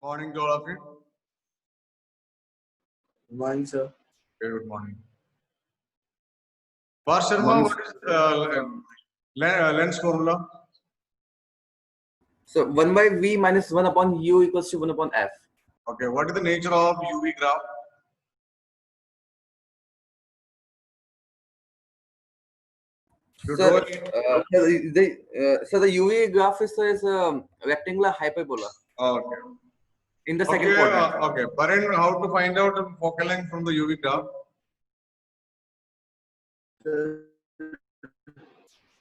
Morning to all of you. Good morning, sir. Very good morning. Par Sharma, Morning, what is lens formula? So 1 by V minus 1 upon U equals to 1 upon F. Okay, what is the nature of UV graph? You Sir, draw it. so the UV graph is a rectangular hyperbola Okay. in the second Okay. quadrant. Okay. Parin, how to find out the focal length from the UV graph?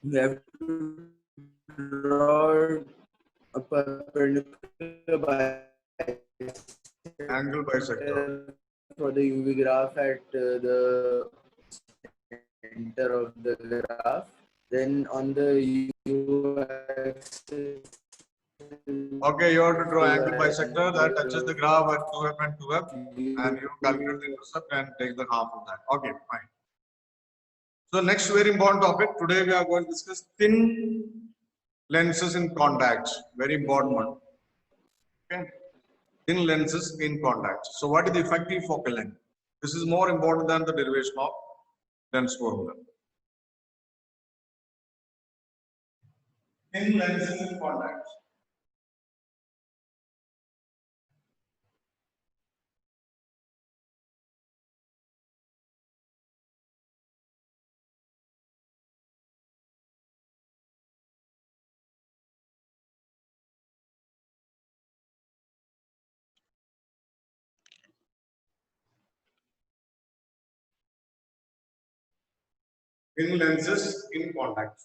You have to draw a perpendicular Angle bisector. for the UV graph at the center of the graph. Then on the U axis, Okay, you have to draw angle bisector that touches the graph at 2f and 2f, and you calculate the intercept and take the half of that. Okay, fine. So next very important topic. Today we are going to discuss thin lenses in contacts. Very important one. Okay. Thin lenses in contact. So what is the effective focal length? This is more important than the derivation of lens formula. Thin lenses in contact. Thin lenses in contact.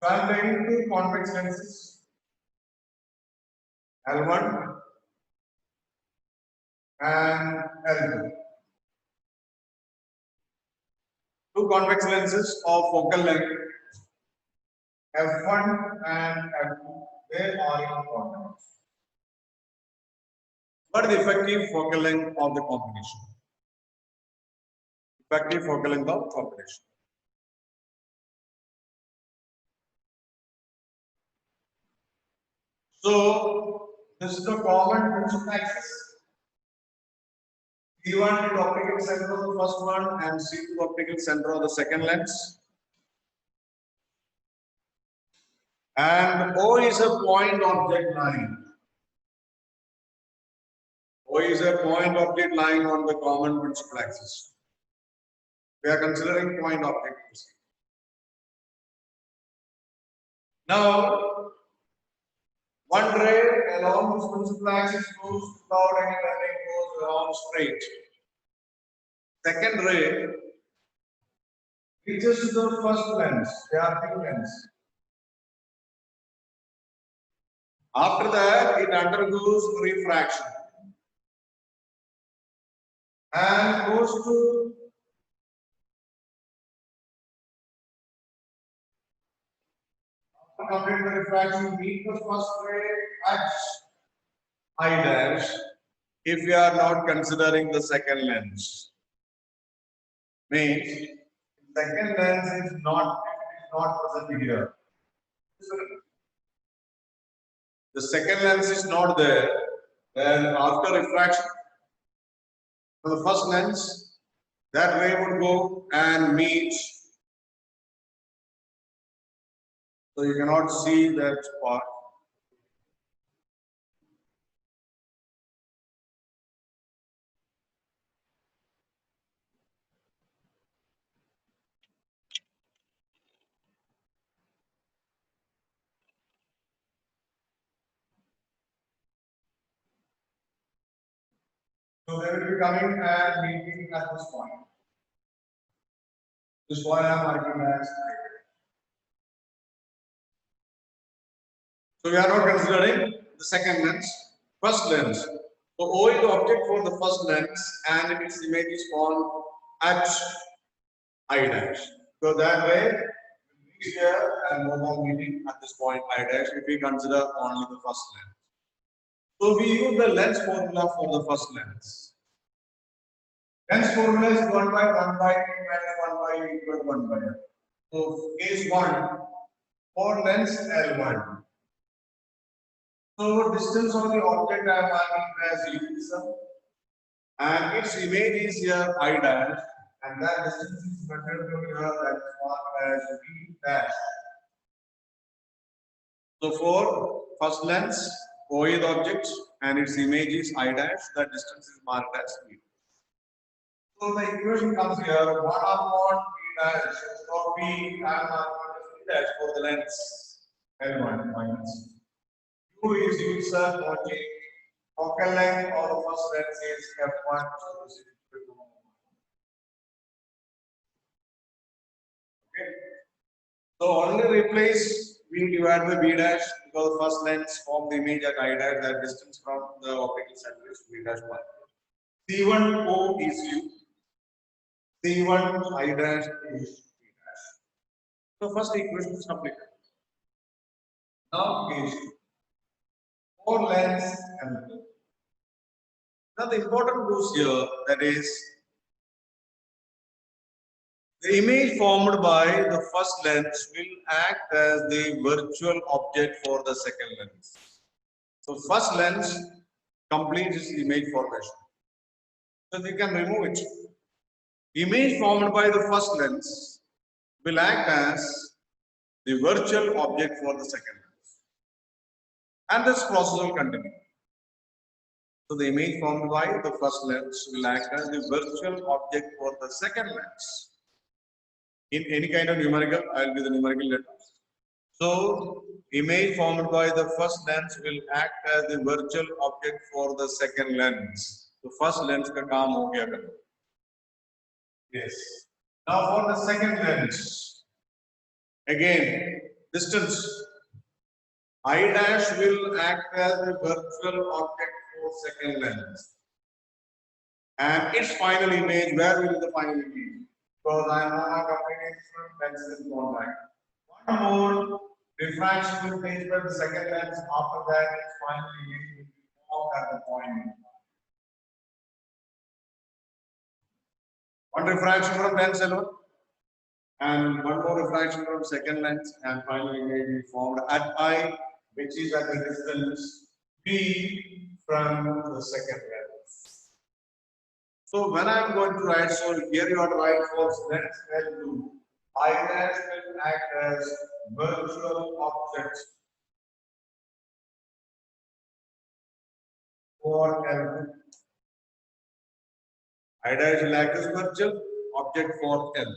So I am taking two convex lenses, L1 and L2. Two convex lenses of focal length F1 and F2. They are in contact. What is the effective focal length of the combination? Effective focal length of combination. So this is the common principal axis. C1 is optical center of the first one and C2 optical center of the second lens. And O is a point object line. O is a point object line on the common principal axis. We are considering point objects. Now, one ray along this principal axis goes without any bending, goes around straight. Second ray reaches to the first lens, the arcing lens. After that, it undergoes refraction and goes to complete the refraction, meet the first ray at I dash if we are not considering the second lens. Means second lens is not present here. The second lens is not there. Then after refraction, for the first lens, that ray would go and meet. So you cannot see that part. So they will be coming and meeting at this point. This point I am marking as. So we are not considering the second lens, first lens. So O is the object for the first lens and its image is found at I dash. So that way, we reach here and both are meeting at this point I dash if we consider only the first lens. So we use the lens formula for the first lens. Lens formula is 1 by 1 by t minus 1 by equal to 1 by f. So case 1 for lens L1. So distance of the object I am marking as u sub, and its image is here I dash, and that distance is measured from here, that is marked as v dash. So for first lens, O is the object and its image is I dash, that distance is marked as v. So the equation comes here 1 upon v dash. So v and marked as v dash for the lens L1 minus. U is user watching focal length of the first lens is f1. So this is equal to 1. Okay. So only replace v divided by b dash because the first lens form the image at I dash, that distance from the optical center is v dash 1. C1 O is u, C1 I dash is v dash. So first equation is completed. Now case 2. For lens and now the important goes here, that is the image formed by the first lens will act as the virtual object for the second lens. So first lens completes its image formation. So you can remove it. Image formed by the first lens will act as the virtual object for the second lens. And this process will continue. So the image formed by the first lens will act as the virtual object for the second lens. In any kind of numerical, I will give the numerical letters. So image formed by the first lens will act as the virtual object for the second lens. So first lens का काम हो गया कर. Yes. Now for the second lens, again distance I dash will act as the virtual object for second lens, and its final image. Where will be the final image? Because I am not completing different lenses on that. One more diffraction will take place the second lens. After that, its final image will be formed at the point. One refraction from lens alone, and one more refraction from second lens, and finally image will be formed at I, which is at the distance b from the second lens. So when I am going to write, so here you are to write for lens L2, I dash will act as virtual object for L2. I dash will act as virtual object for L2.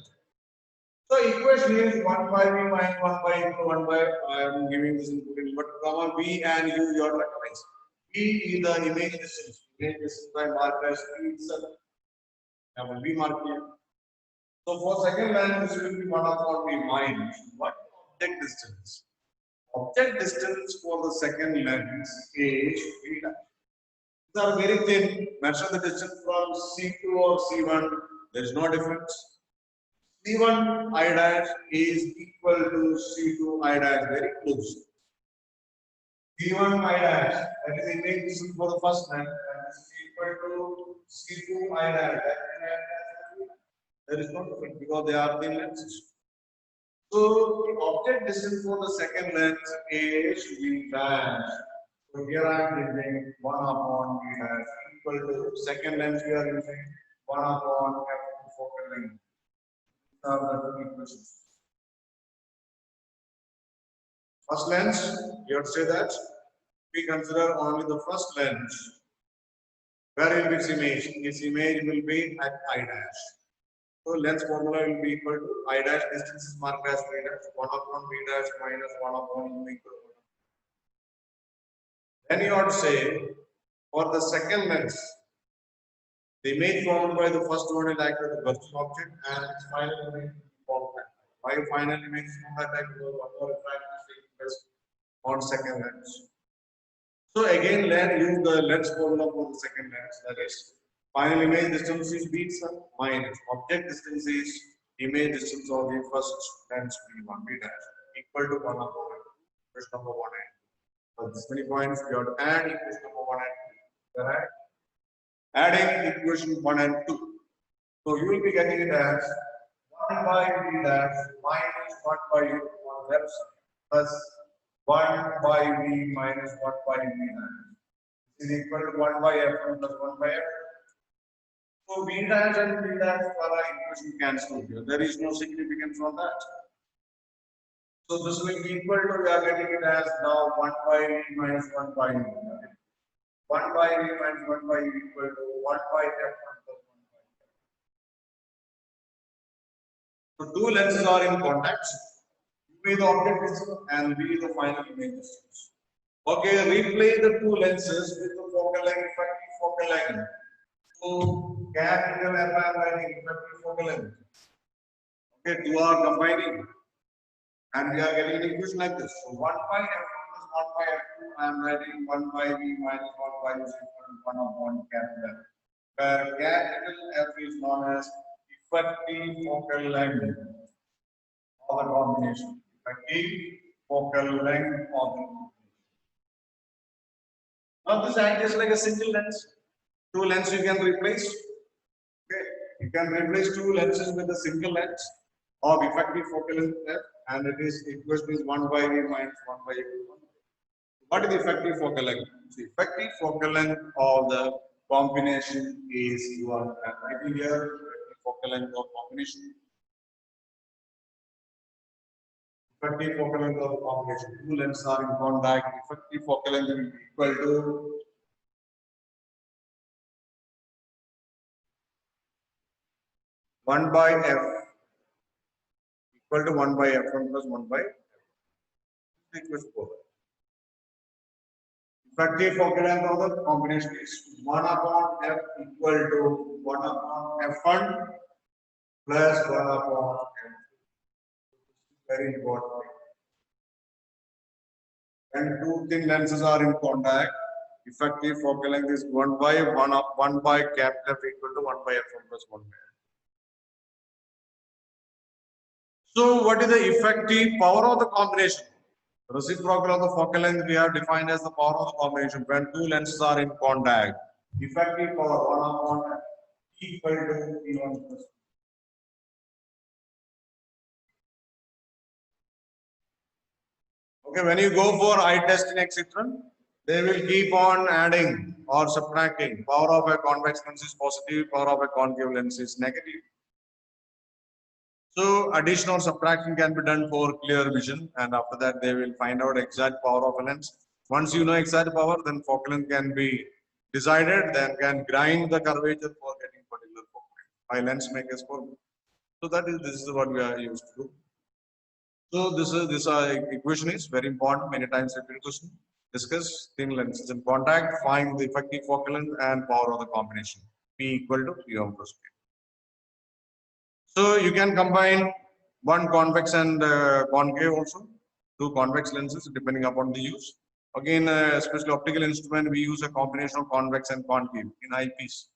So equation is 1 by v minus 1 by into 1 by, I am giving this input in, but comma v and u you are recognize. V is the image distance. Image distance by mark as v itself. I will be marked here. So for second line, this will be 1 upon v minus what object distance. Object distance for the second lens is v dash. These are very thin. Measure the distance from C2 or C1. There is no difference. C1 I dash is equal to C2 I dash, very close. C1 I dash, that is image distance for the first line, and this is equal to C2 I dash. There is no difference because they are thin lenses. So the object distance for the second lens is v dash. So here I am using 1 upon v dash equal to second lens we are using 1 upon f2 focal length. These are the two equations. First lens, you have to say that we consider only the first lens. Where will be its image? Its image will be at I dash. So lens formula will be equal to I dash distance is marked as v dash 1 upon v dash minus 1 upon u equal to 1. Then you have to say for the second lens, the image formed by the first one will act as the virtual object and its final image formed that. Why final image formed that type? Because one more refraction is taking place on second lens. So again, let's use the lens formula for the second lens. That is, final image distance is b itself minus object distance is image distance of the first lens b1 b dash equal to 1 upon equation number 1 and 2. So this many points we have to add equation number 1 and 2. Correct? Adding equation 1 and 2. So you will be getting it as 1 by v dash minus 1 by u on left side plus 1 by V minus 1 by V dash is equal to 1 by F1 plus 1 by F. So V dash and V dash are equation cancelled here. There is no significance on that. So this will be equal to, we are getting it as now 1 by V minus 1 by V. 1 by V minus 1 by V equal to 1 by F1 plus 1 by F. So two lenses are in contact. U is the object distance and V is the final image distance. Okay, replay the two lenses with the focal length, effective focal length. So capital F I am writing effective focal length. Okay, two are combining. And we are getting an equation like this. So 1 by F1 plus 1 by F2, I am writing 1 by V minus 1 by V is equal to 1 upon capital F. Where capital F is known as effective focal length of the combination. Effective focal length of the combination. Now this acts just like a single lens. Two lenses you can replace. Okay, you can replace two lenses with a single lens of effective focal length F, and it is equation is 1 by V minus 1 by V1. What is the effective focal length? The effective focal length of the combination is you are writing here effective focal length of combination. Effective focal length of combination. Two lenses are in contact. Effective focal length will be equal to 1 by F equal to 1 by F1 plus 1 by F. Equals 4. Effective focal length of the combination is 1 upon F equal to 1 upon F1 plus 1 upon F2. Very important. When two thin lenses are in contact, effective focal length is 1 by capital F equal to 1 by F1 plus 1 by F. So what is the effective power of the combination? Reciprocal of the focal length we have defined as the power of the combination when two lenses are in contact. Effective power 1 upon F equal to P1 plus. Okay, when you go for eye test in Excitron, they will keep on adding or subtracting. Power of a convex lens is positive, power of a concave lens is negative. So addition or subtraction can be done for clear vision, and after that they will find out exact power of a lens. Once you know exact power, then focal length can be decided, then can grind the curvature for getting particular focal length by lens makers formula. So this is what we are used to do. So this equation is very important. Many times repeated question. Discuss thin lenses in contact. Find the effective focal length and power of the combination. P equal to P1 plus P. So you can combine one convex and concave also. Two convex lenses depending upon the use. Again, especially optical instrument, we use a combination of convex and concave in eyepiece.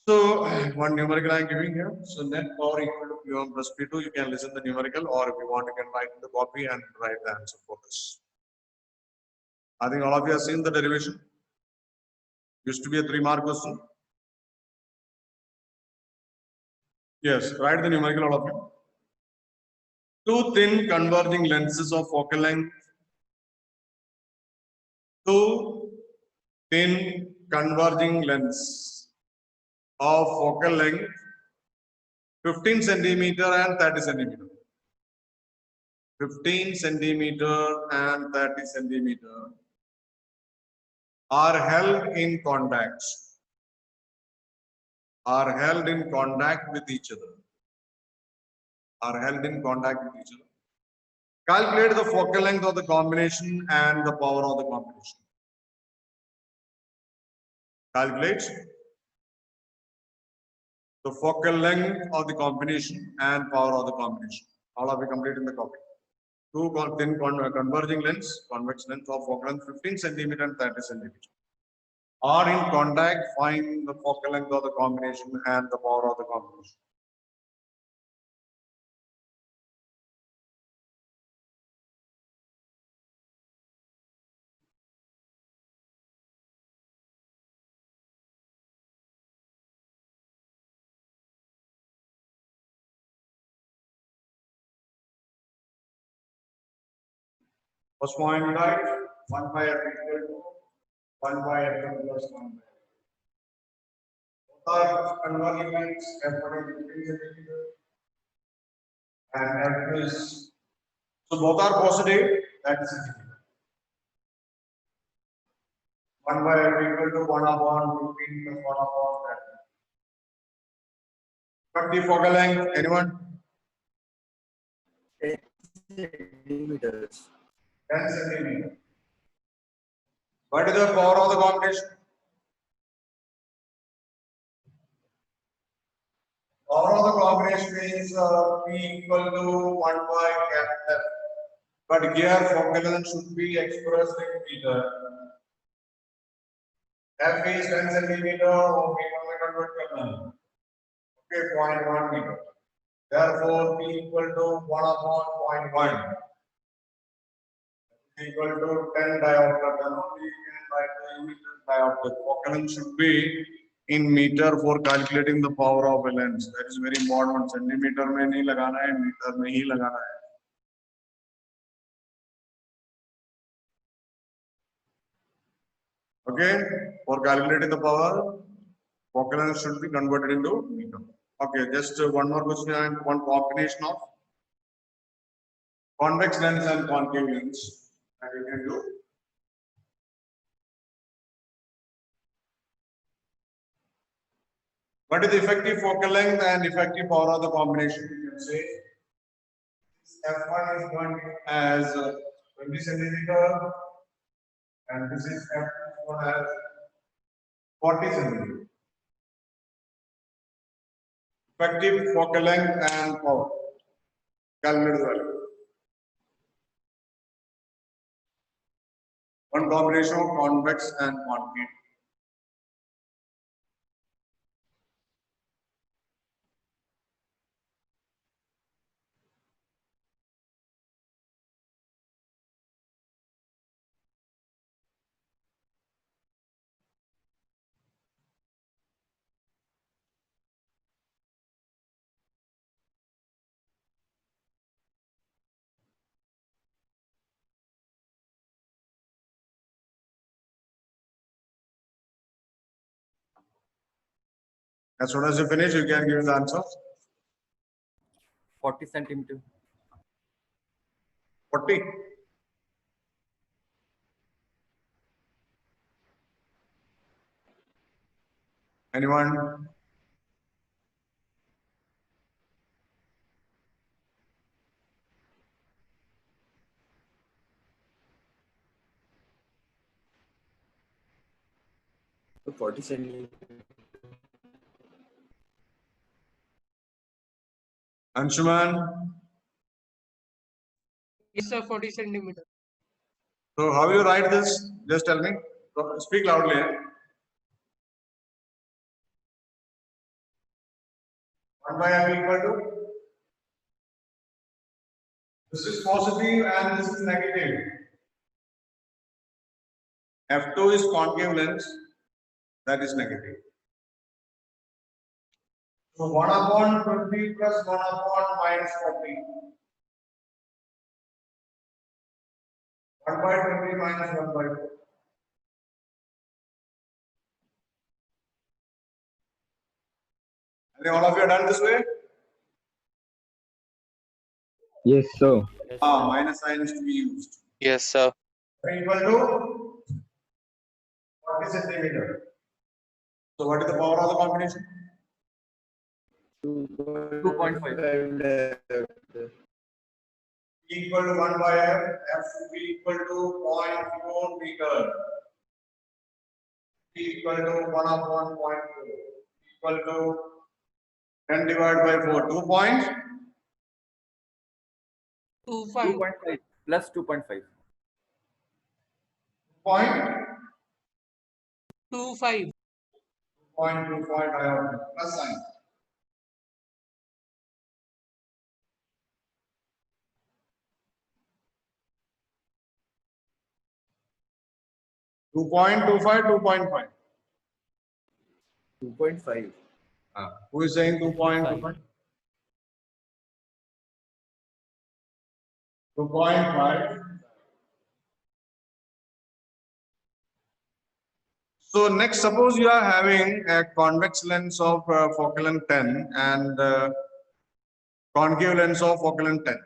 So one numerical I am giving here. So net power equal to P1 plus P2. You can listen the numerical, or if you want, you can write in the copy and write the answer for this. I think all of you have seen the derivation. Used to be a 3-mark question. Yes, write the numerical, all of you. Two thin converging lenses of focal length. Two thin converging lens of focal length 15 centimeter and 30 centimeter. 15 centimeter and 30 centimeter are held in contact. Are held in contact with each other. Are held in contact with each other. Calculate the focal length of the combination and the power of the combination. Calculate the focal length of the combination and power of the combination. All of you complete in the copy. Two thin converging lens, convex lens of focal length 15 centimeter and 30 centimeter are in contact. Find the focal length of the combination and the power of the combination. First point we write 1 by f equal to 1 by f1 plus 1 by f. Both are convergent f1 is 3 centimeter and f2 is, so both are positive, that is centimeter. 1 by f equal to 1 upon 15 plus 1 upon that. Effective focal length, anyone? 10 centimeters. 10 centimeter. What is the power of the combination? Power of the combination is P equal to 1 by cap F. But here focal length should be expressed in meter. F is 10 centimeter or meter में convert करना है. Okay, 0.1 meter. Therefore, P equal to 1 upon 0.1 equal to 10 diopter. Then only we can write the unit as diopter. Focal length should be in meter for calculating the power of a lens. That is very important. Centimeter में नहीं लगाना है, meter में ही लगाना है. Okay, for calculating the power, focal length should be converted into meter. Okay, just one more question and one combination of convex lens and concave lens that you can do. What is the effective focal length and effective power of the combination? You can say F1 is going to be as 20 centimeter and this is F2 as 40 centimeter. Effective focal length and power. Calculate the value. One combination of convex and concave. As soon as you finish, you can give the answer. 40 centimeter. 40. Anyone? So 40 centimeters. Anshuman? Yes, sir, 40 centimeter. So how you write this? Just tell me. Speak loudly. 1 by f equal to? This is positive and this is negative. F2 is concave lens, that is negative. So 1 upon 20 plus 1 upon minus 40. 1 by 20 minus 1 by 4. And all of you are done this way? Yes, sir. Minus sign is to be used. Yes, sir. Equal to 40 centimeter. So what is the power of the combination? 2.5. Equal to 1 by f, f should be equal to 0.4 meter. P equal to 1 upon 0.4 equal to 10 divided by 4. 2 points. 2.5. 2.5 plus 2.5. Point 2.5. 0.25 diameter plus sign. Two point 2.5. 2.5. Who is saying 2.25? 2.5. So next, suppose you are having a convex lens of focal length 10 and concave lens of focal length 10.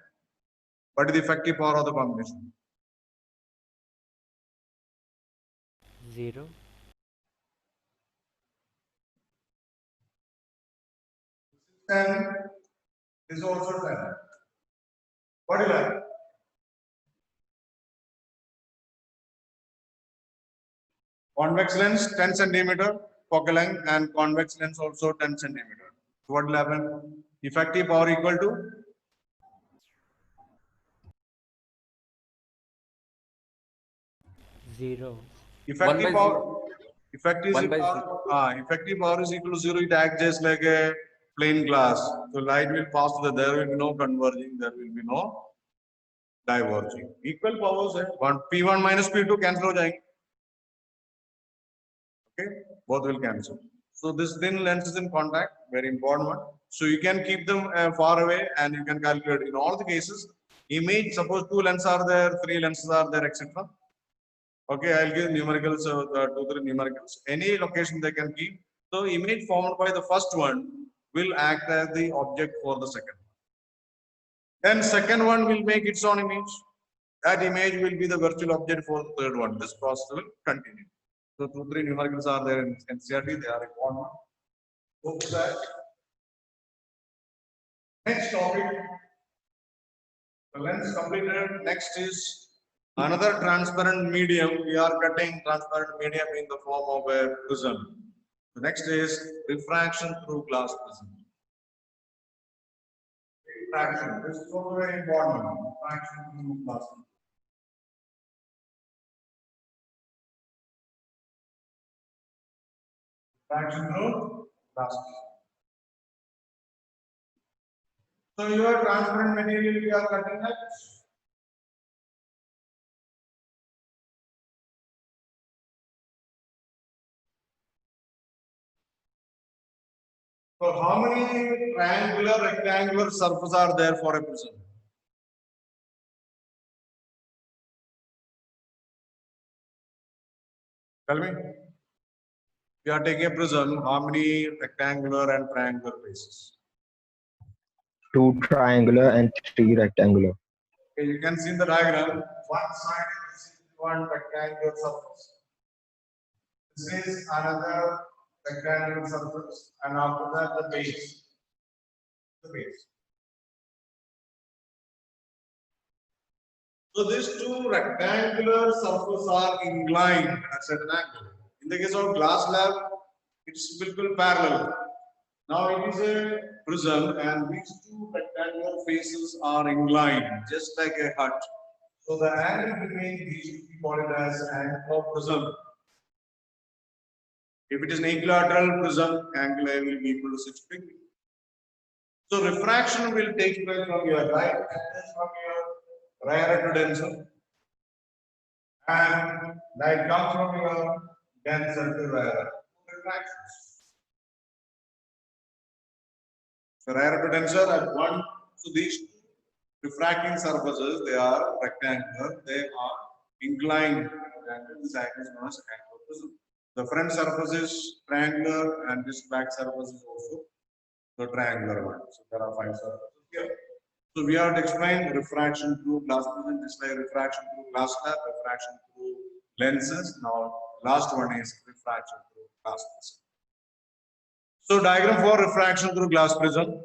What is the effective power of the combination? 0. Ten. This is also 10. What do you like? Convex lens 10 centimeter focal length and convex lens also 10 centimeter. So what will happen? Effective power equal to 0. effective by power. Effective One by power, effective power is equal to 0. It acts just like a plain glass. So light will pass through. There will be no converging. There will be no diverging. Equal powers है. One P1 minus P2 cancel हो जाएंगे. Okay, both will cancel. So this thin lens is in contact, very important one. So you can keep them far away and you can calculate in all the cases. Image, suppose 2 lenses are there, 3 lenses are there, etc. Okay, I'll give numericals, 2, 3 numericals. Any location they can keep. So image formed by the first one will act as the object for the second. Then second one will make its own image. That image will be the virtual object for the third one. This process will continue. So 2, 3 numericals are there in NCERT. They are important. Go to that. Next topic. The lens completed. Next is another transparent medium. We are cutting transparent medium in the form of a prism. The next is refraction through glass prism. Refraction. This is also very important. Refraction through glass prism. Refraction through glass prism. So your transparent material we are cutting at. So how many triangular, rectangular surfaces are there for a prism? Tell me. We are taking a prism, how many rectangular and triangular faces? 2 triangular and 3 rectangular. Okay, you can see in the diagram, one side is one rectangular surface. This is another rectangular surface, and after that the base. The base. So these 2 rectangular surfaces are inclined at certain angle. In the case of glass slab, it's parallel. Now it is a prism, and these 2 rectangular faces are inclined, just like a hut. So the angle between these two, we call it as angle of prism. If it is an equilateral prism, angle A will be equal to 6 degrees. So refraction will take place from your right axis, from your rarer to denser, and light comes from your denser to rarer. Refractions. So rarer to denser at one. So these refracting surfaces, they are rectangular, they are inclined. This angle is known as angle of prism. The front surface is triangular and this back surface is also the triangular one. So there are 5 surfaces here. So we have to explain refraction through glass prism, just like refraction through glass slab, refraction through lenses. Now last one is refraction through glass prism. So diagram for refraction through glass prism.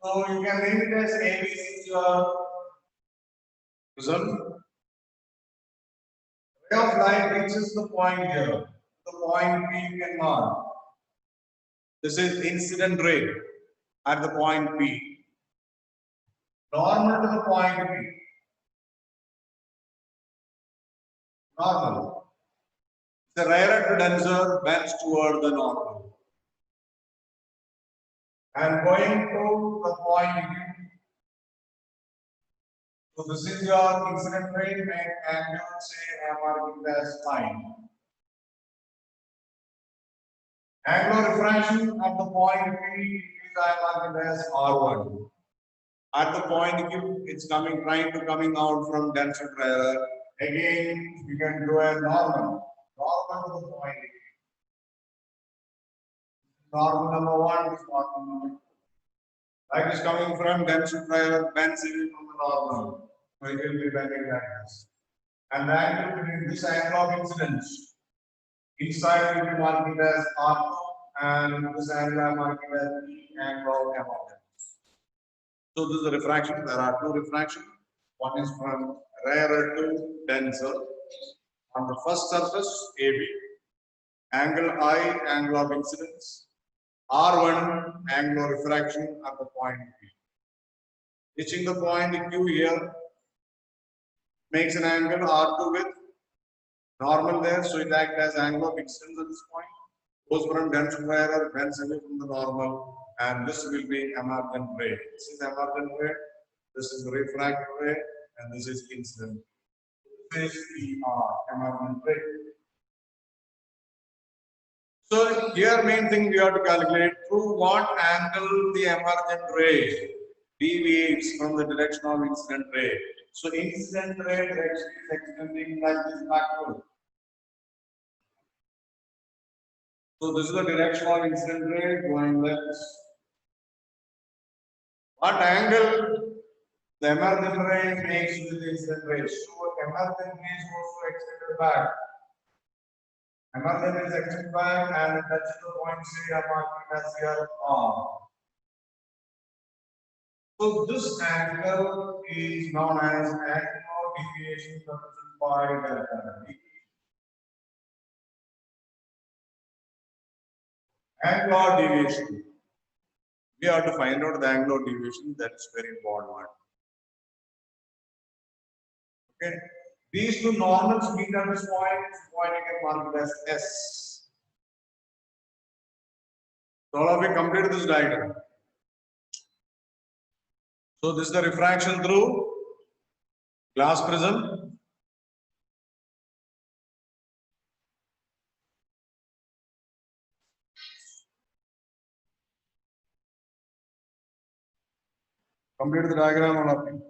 So you can name it as ABC prism. Ray of light reaches the point here. The point P you can mark. This is incident ray at the point P. Normal to the point P. Normal. The rarer to denser bends toward the normal. And going to the point Q. So this is your incident ray, and you would say I am marking it as fine. Angular refraction at the point P is I marked as R1. At the point Q, it's coming out from denser trailer. Again, we can do a normal to the point. Normal number 1 is normal number 2. Light is coming from denser trailer, bends away from the normal. So it will be bending like this. And the angle between this angle of incidence inside will be marked as R2 and this angle I marked as the angle of M of M. So this is the refraction. There are 2 refractions. One is from rarer to denser. On the first surface, AB, angle I, angle of incidence, R1, angle of refraction at the point P. Reaching the point Q here makes an angle R2 with normal there, so it acts as angle of incidence at this point. Goes from dense to rarer, bends away from the normal, and this will be emergent ray. This is emergent ray, this is refracted ray, and this is incident. This is emergent ray. So here main thing we have to calculate through what angle the emergent ray deviates from the direction of incident ray. So incident ray direction is extending like this backward. So this is the direction of incident ray going left. What angle the emergent ray makes with the incident ray? So emergent ray is also extended back. Emergent is extended back and it touches the point C, I'm marking as here R. So this angle is known as angular deviation represented by delta D. Angular deviation. We have to find out the angular deviation. That is very important one. Okay. These 2 normals meet at this point. This point you can mark it as S. So all of you complete this diagram. So this is the refraction through glass prism. Complete the diagram all of you.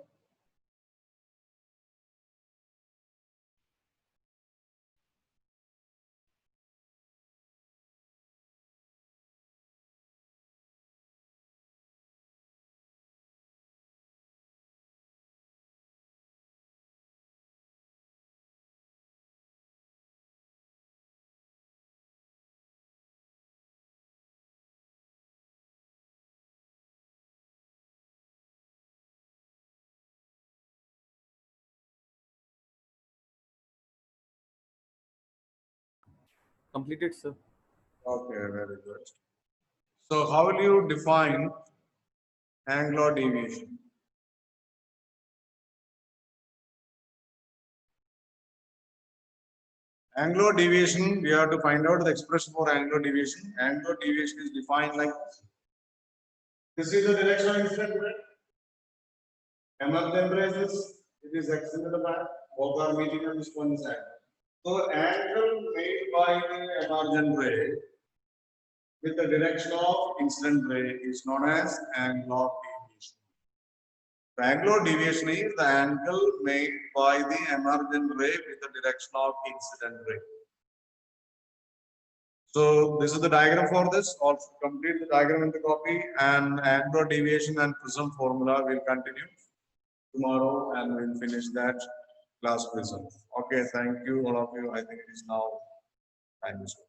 Completed, sir. Okay, very good. So how will you define angular deviation? Angular deviation, we have to find out the expression for angular deviation. Angular deviation is defined like this. This is the direction of incident ray. Emergent rays, it is extended back. Both are meeting at this point in time. So angle made by the emergent ray with the direction of incident ray is known as angular deviation. The angular deviation is the angle made by the emergent ray with the direction of incident ray. So this is the diagram for this. Also complete the diagram in the copy, and angular deviation and prism formula will continue tomorrow, and we'll finish that class prism. Okay, thank you all of you. I think it is now time to stop.